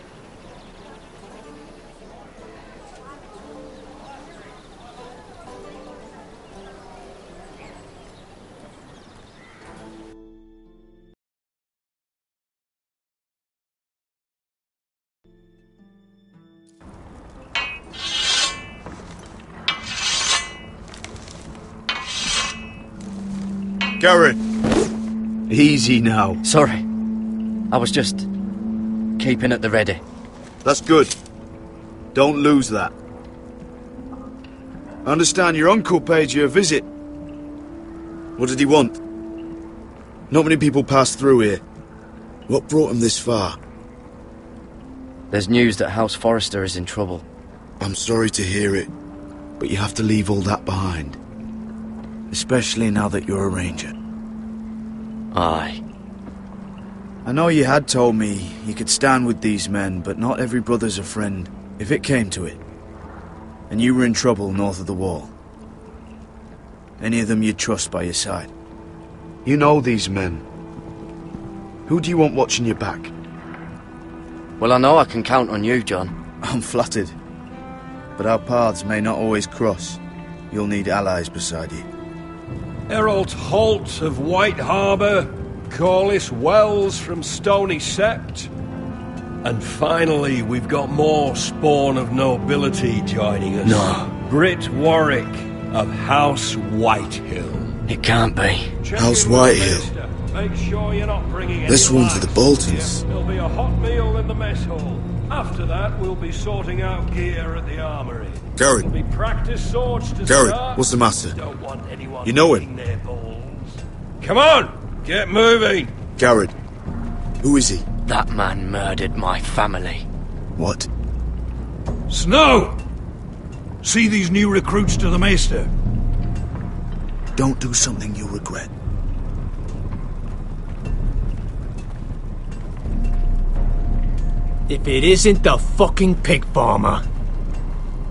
Garrett! Easy now. Sorry. I was just keeping at the ready. That's good. Don't lose that. I understand your uncle paid you a visit. What did he want? Not many people pass through here. What brought him this far? There's news that House Forrester is in trouble. I'm sorry to hear it, but you have to leave all that behind. Especially now that you're a ranger. Aye. I know you had told me you could stand with these men, but not every brother's a friend, if it came to it. And you were in trouble north of the wall. Any of them you'd trust by your side. You know these men. Who do you want watching your back? Well, I know I can count on you, John. I'm flattered. But our paths may not always cross. You'll need allies beside you. Errol Holt of White Harbour, Corliss Wells from Stony Sept. And finally, we've got more spawn of nobility joining us. No. Britt Warwick of House Whitehill. It can't be. House Whitehill. Make sure you're not bringing This one's for the Boltons. There'll be a hot meal in the mess hall. After that, we'll be sorting out gear at the armory. Garrett. There'll be practice swords to Garrett, start. what's the matter? Don't want anyone You know him? licking their balls. Come on! Get moving! Garrett. Who is he? That man murdered my family. What? Snow! See these new recruits to the Maester? Don't do something you'll regret. If it isn't the fucking pig farmer.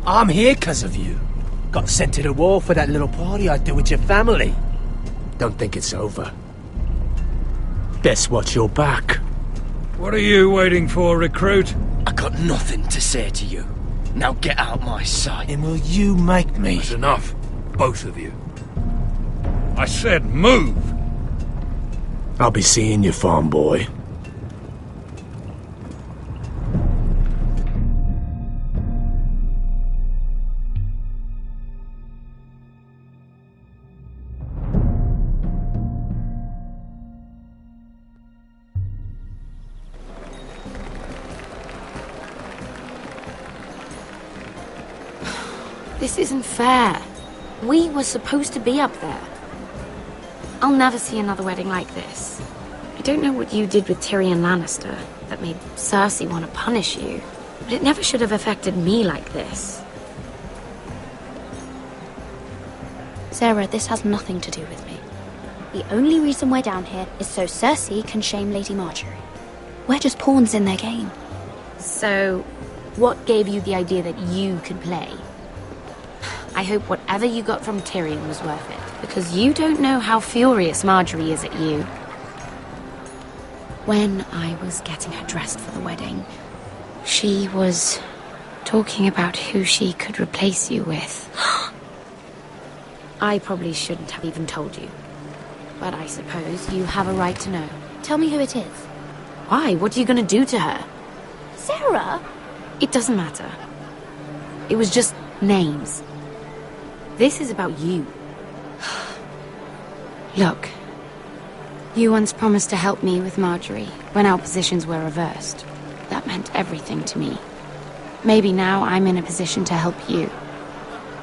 I'm here 'cause of you. Got sent to the war for that little party I did with your family. Don't think it's over. Best watch your back. What are you waiting for, recruit? I got nothing to say to you. Now get out my sight. And will you make me? That's enough. Both of you. I said move! I'll be seeing you, farm boy. This isn't fair. We were supposed to be up there. I'll never see another wedding like this. I don't know what you did with Tyrion Lannister that made Cersei want to punish you, but it never should have affected me like this. Sarah, this has nothing to do with me. The only reason we're down here is so Cersei can shame Lady Marjorie. We're just pawns in their game. So, what gave you the idea that you could play? I hope whatever you got from Tyrion was worth it, because you don't know how furious Marjorie is at you. When I was getting her dressed for the wedding, she was talking about who she could replace you with. I probably shouldn't have even told you, but I suppose you have a right to know. Tell me who it is. Why? What are you going to do to her? Sarah! It doesn't matter. It was just names. This is about you. Look, you once promised to help me with Marjorie when our positions were reversed. That meant everything to me. Maybe now I'm in a position to help you.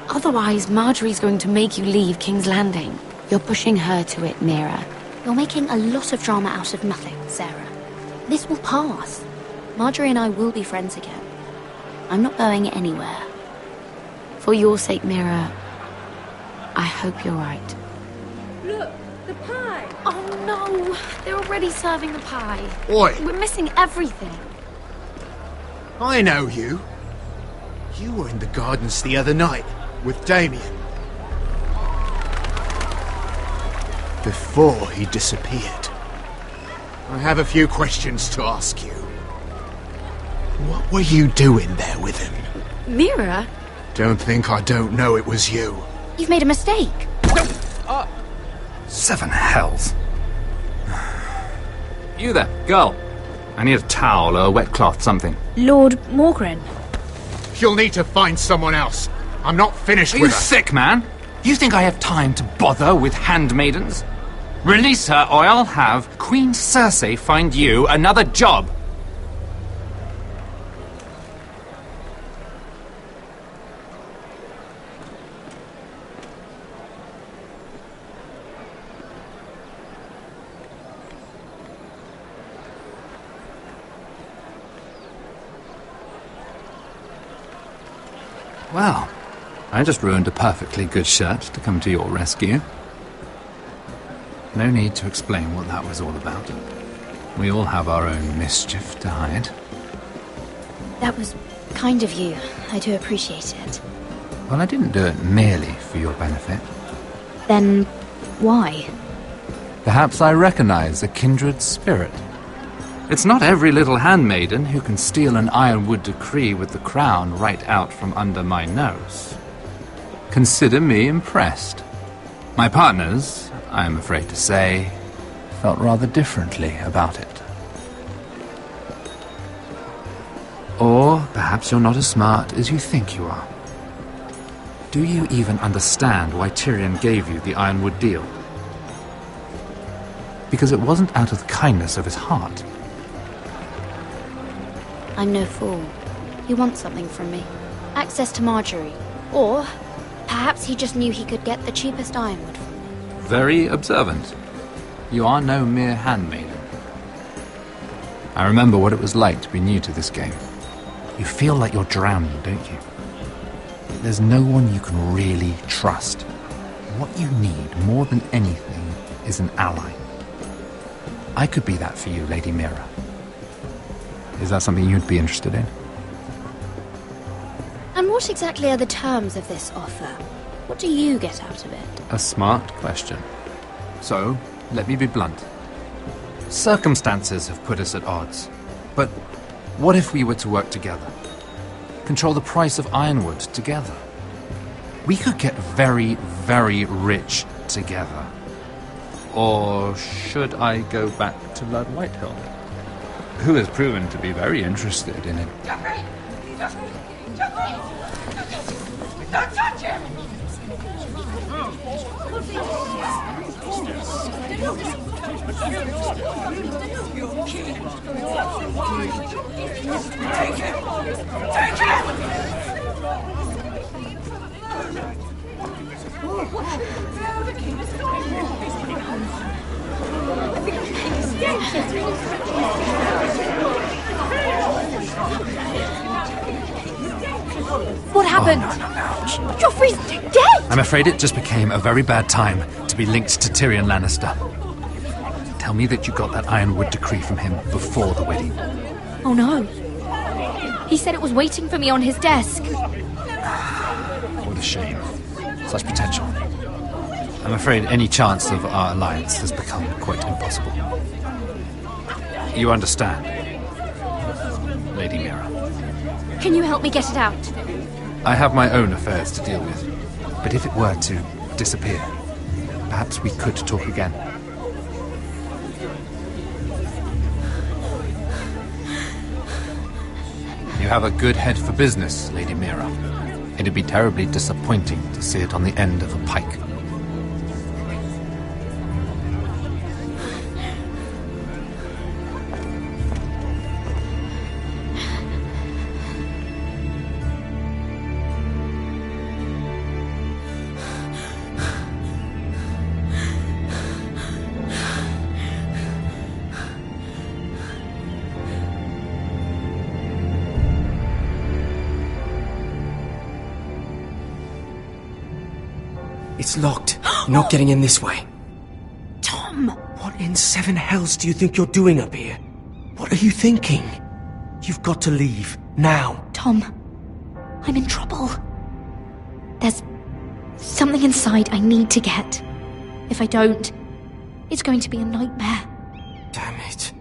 Otherwise, Marjorie's going to make you leave King's Landing. You're pushing her to it, Mira. You're making a lot of drama out of nothing, Sarah. This will pass. Marjorie and I will be friends again. I'm not going anywhere. For your sake, Mira, I hope you're right. Look, the pie! Oh no! They're already serving the pie. Oi! We're missing everything. I know you. You were in the gardens the other night with Damien. Before he disappeared. I have a few questions to ask you. What were you doing there with him? Mira? Don't think I don't know it was you. You've made a mistake. Seven hells. You there, girl. I need a towel or a wet cloth, something. Lord Morgren. You'll need to find someone else. I'm not finished Are with you her. sick, man? You think I have time to bother with handmaidens? Release her, or I'll have Queen Cersei find you another job. Well, I just ruined a perfectly good shirt to come to your rescue. No need to explain what that was all about. We all have our own mischief to hide. That was kind of you. I do appreciate it. Well, I didn't do it merely for your benefit. Then, why? Perhaps I recognize a kindred spirit. It's not every little handmaiden who can steal an ironwood decree with the crown right out from under my nose. Consider me impressed. My partners, I am afraid to say, felt rather differently about it. Or perhaps you're not as smart as you think you are. Do you even understand why Tyrion gave you the ironwood deal? Because it wasn't out of the kindness of his heart. I'm no fool. He wants something from me. Access to Marjorie. Or perhaps he just knew he could get the cheapest ironwood from me. Very observant. You are no mere handmaiden. I remember what it was like to be new to this game. You feel like you're drowning, don't you? There's no one you can really trust. What you need more than anything is an ally. I could be that for you, Lady Mira. Is that something you'd be interested in? And what exactly are the terms of this offer? What do you get out of it? A smart question. So, let me be blunt. Circumstances have put us at odds. But what if we were to work together? Control the price of ironwood together? We could get very, very rich together. Or should I go back to Lord Whitehill, who has proven to be very interested in it? Don't touch him! Take him! Take What happened? Oh, no. Joffrey's dead! I'm afraid it just became a very bad time to be linked to Tyrion Lannister. Tell me that you got that ironwood decree from him before the wedding. Oh no. He said it was waiting for me on his desk. What a shame. Such potential. I'm afraid any chance of our alliance has become quite impossible. You understand, Lady Mira? Can you help me get it out? I have my own affairs to deal with, but if it were to disappear, perhaps we could talk again. You have a good head for business, Lady Mira. It'd be terribly disappointing to see it on the end of a pike. It's locked. You're not getting in this way. Tom! What in seven hells do you think you're doing up here? What are you thinking? You've got to leave. Now. Tom, I'm in trouble. There's something inside I need to get. If I don't, it's going to be a nightmare. Damn it.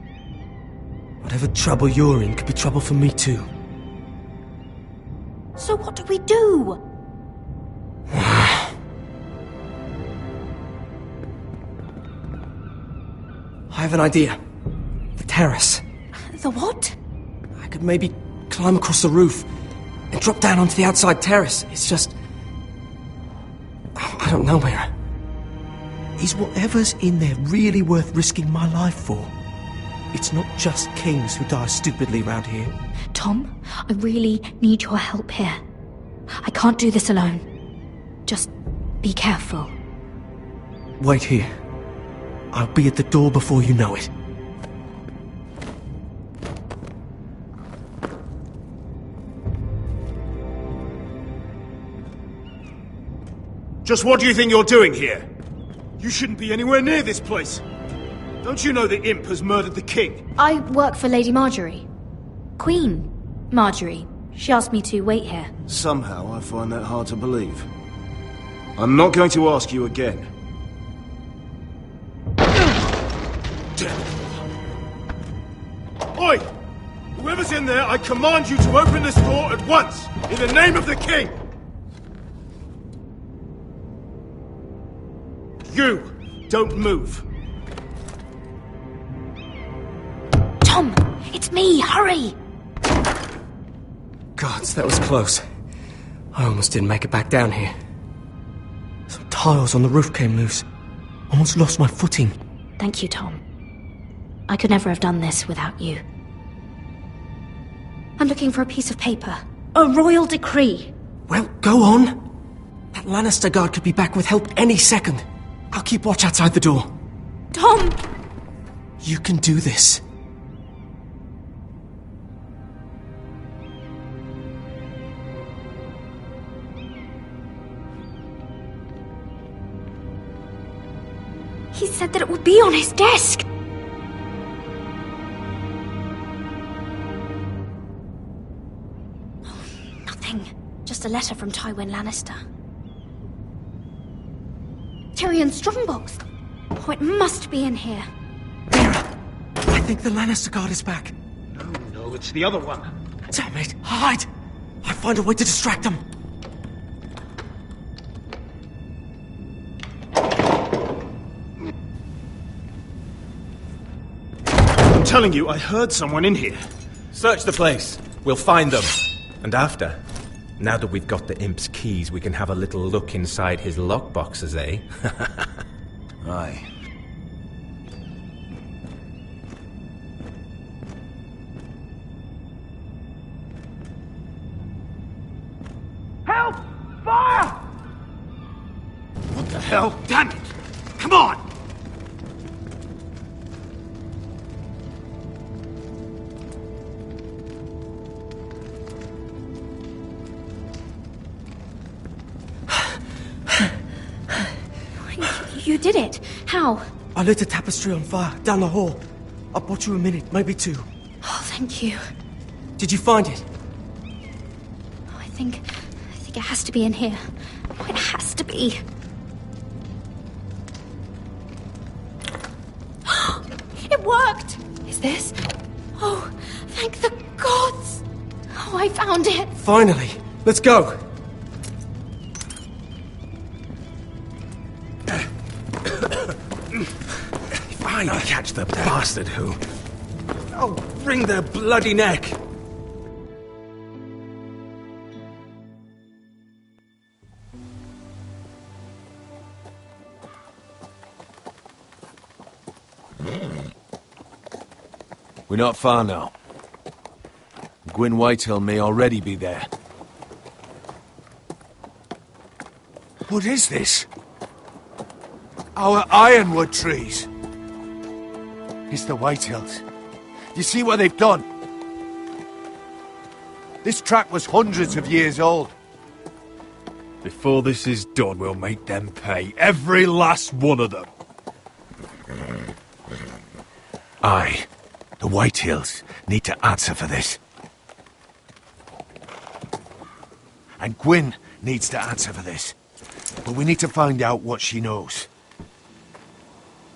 Whatever trouble you're in could be trouble for me too. So what do we do? I have an idea. The terrace. The what? I could maybe climb across the roof and drop down onto the outside terrace. It's just... I don't know, Mira. Is whatever's in there really worth risking my life for? It's not just kings who die stupidly around here. Tom, I really need your help here. I can't do this alone. Just be careful. Wait here. I'll be at the door before you know it. Just what do you think you're doing here? You shouldn't be anywhere near this place. Don't you know the imp has murdered the king? I work for Lady Marjorie. Queen Marjorie. She asked me to wait here. Somehow I find that hard to believe. I'm not going to ask you again. Oi! Whoever's in there, I command you to open this door at once! In the name of the king! You! Don't move! Tom! It's me! Hurry! Gods, that was close. I almost didn't make it back down here. Some tiles on the roof came loose. Almost lost my footing. Thank you, Tom. I could never have done this without you. I'm looking for a piece of paper. A royal decree. Well, go on. That Lannister guard could be back with help any second. I'll keep watch outside the door. Tom! You can do this. He said that it would be on his desk. Nothing. Just a letter from Tywin Lannister. Tyrion's strongbox. Oh, it must be in here. I think the Lannister guard is back. No, it's the other one. Damn it! Hide! I'll find a way to distract them. I'm telling you, I heard someone in here. Search the place. We'll find them. And after, now that we've got the imp's keys, we can have a little look inside his lockboxes, eh? Aye. Help! Fire! What the hell? Damn it! Come on! You did it. How? I lit a tapestry on fire down the hall. I bought you a minute, maybe two. Oh, thank you. Did you find it? I think it has to be in here. Oh, it has to be. It worked! Is this? Oh, thank the gods! Oh, I found it! Finally! Let's go! If I catch the bastard who... I'll wring their bloody neck! We're not far now. Gwyn Whitehill may already be there. What is this? Our ironwood trees! It's the Whitehills. You see what they've done? This track was hundreds of years old. Before this is done, we'll make them pay. Every last one of them. Aye. The Whitehills need to answer for this. And Gwyn needs to answer for this. But we need to find out what she knows.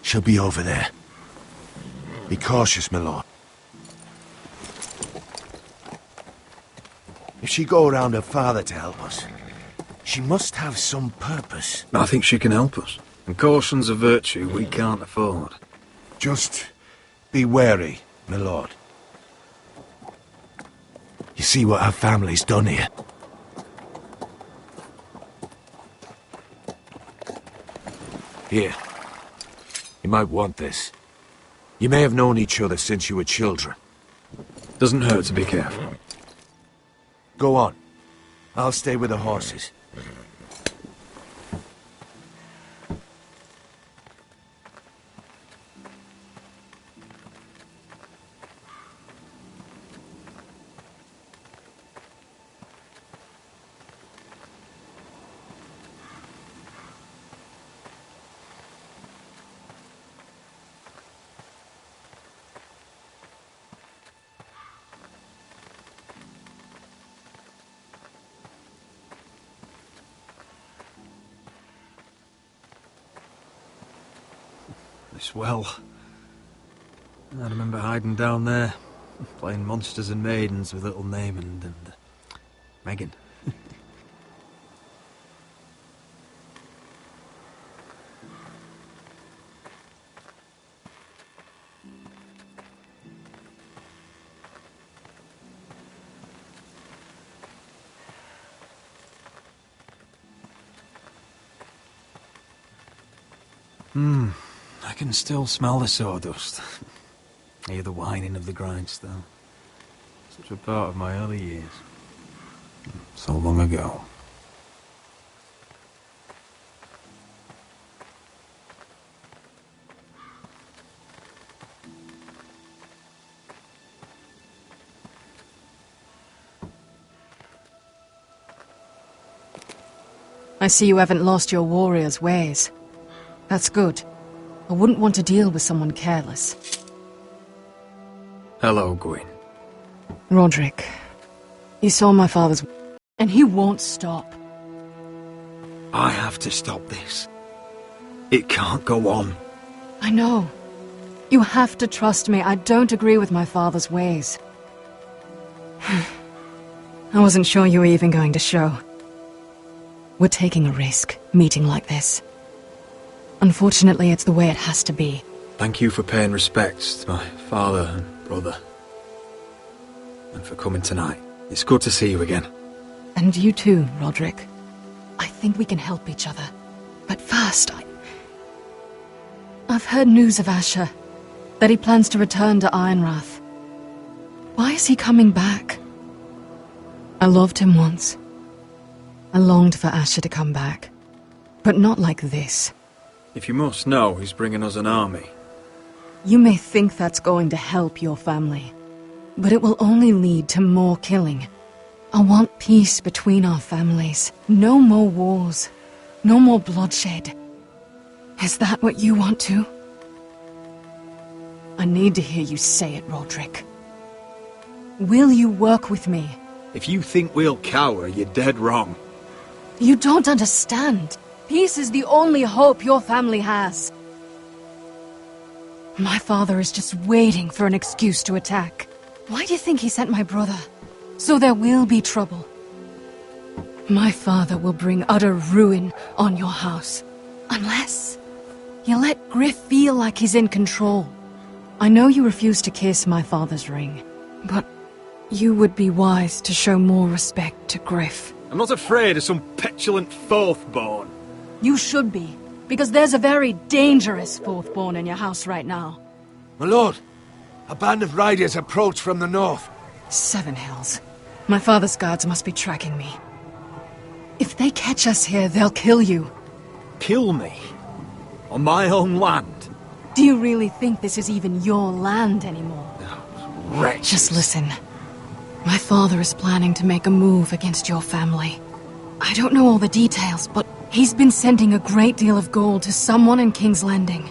She'll be over there. Be cautious, my lord. If she go around her father to help us, she must have some purpose. I think she can help us. And caution's a virtue we can't afford. Just be wary, my lord. You see what our family's done here? Here. You might want this. You may have known each other since you were children. Doesn't hurt to be careful. Go on. I'll stay with the horses. This well. I remember hiding down there, playing monsters and maidens with little Naemond and Megan. I can still smell the sawdust. Hear the whining of the grindstone. Such a part of my early years. So long ago. I see you haven't lost your warrior's ways. That's good. I wouldn't want to deal with someone careless. Hello, Gwyn. Roderick, you saw my father's... and he won't stop. I have to stop this. It can't go on. I know. You have to trust me. I don't agree with my father's ways. I wasn't sure you were even going to show. We're taking a risk, meeting like this. Unfortunately, it's the way it has to be. Thank you for paying respects to my father and brother. And for coming tonight. It's good to see you again. And you too, Roderick. I think we can help each other. But first, I've heard news of Asher. That he plans to return to Ironrath. Why is he coming back? I loved him once. I longed for Asher to come back. But not like this. If you must know, he's bringing us an army. You may think that's going to help your family. But it will only lead to more killing. I want peace between our families. No more wars. No more bloodshed. Is that what you want too? I need to hear you say it, Roderick. Will you work with me? If you think we'll cower, you're dead wrong. You don't understand. Peace is the only hope your family has. My father is just waiting for an excuse to attack. Why do you think he sent my brother? So there will be trouble. My father will bring utter ruin on your house. Unless you let Griff feel like he's in control. I know you refuse to kiss my father's ring, but you would be wise to show more respect to Griff. I'm not afraid of some petulant fourthborn. You should be, because there's a very dangerous fourthborn in your house right now. My lord, a band of riders approach from the north. 7 Hills. My father's guards must be tracking me. If they catch us here, they'll kill you. Kill me? On my own land? Do you really think this is even your land anymore? Wretches. Just listen. My father is planning to make a move against your family. I don't know all the details, but he's been sending a great deal of gold to someone in King's Landing.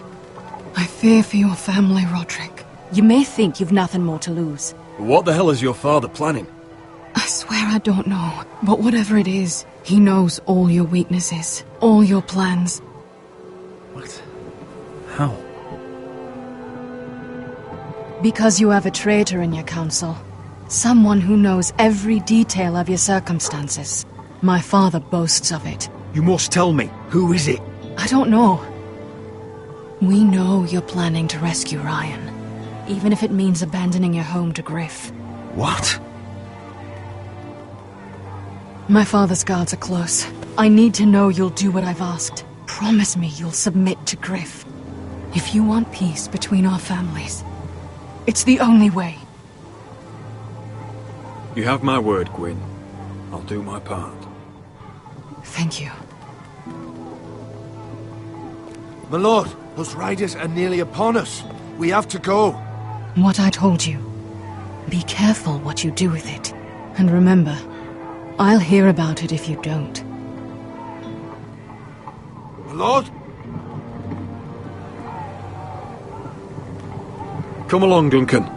I fear for your family, Roderick. You may think you've nothing more to lose. What the hell is your father planning? I swear I don't know, but whatever it is, he knows all your weaknesses, all your plans. What? How? Because you have a traitor in your council. Someone who knows every detail of your circumstances. My father boasts of it. You must tell me. Who is it? I don't know. We know you're planning to rescue Ryan. Even if it means abandoning your home to Griff. What? My father's guards are close. I need to know you'll do what I've asked. Promise me you'll submit to Griff. If you want peace between our families, it's the only way. You have my word, Gwyn. I'll do my part. Thank you. My lord, those riders are nearly upon us. We have to go. What I told you. Be careful what you do with it. And remember, I'll hear about it if you don't. My lord? Come along, Duncan.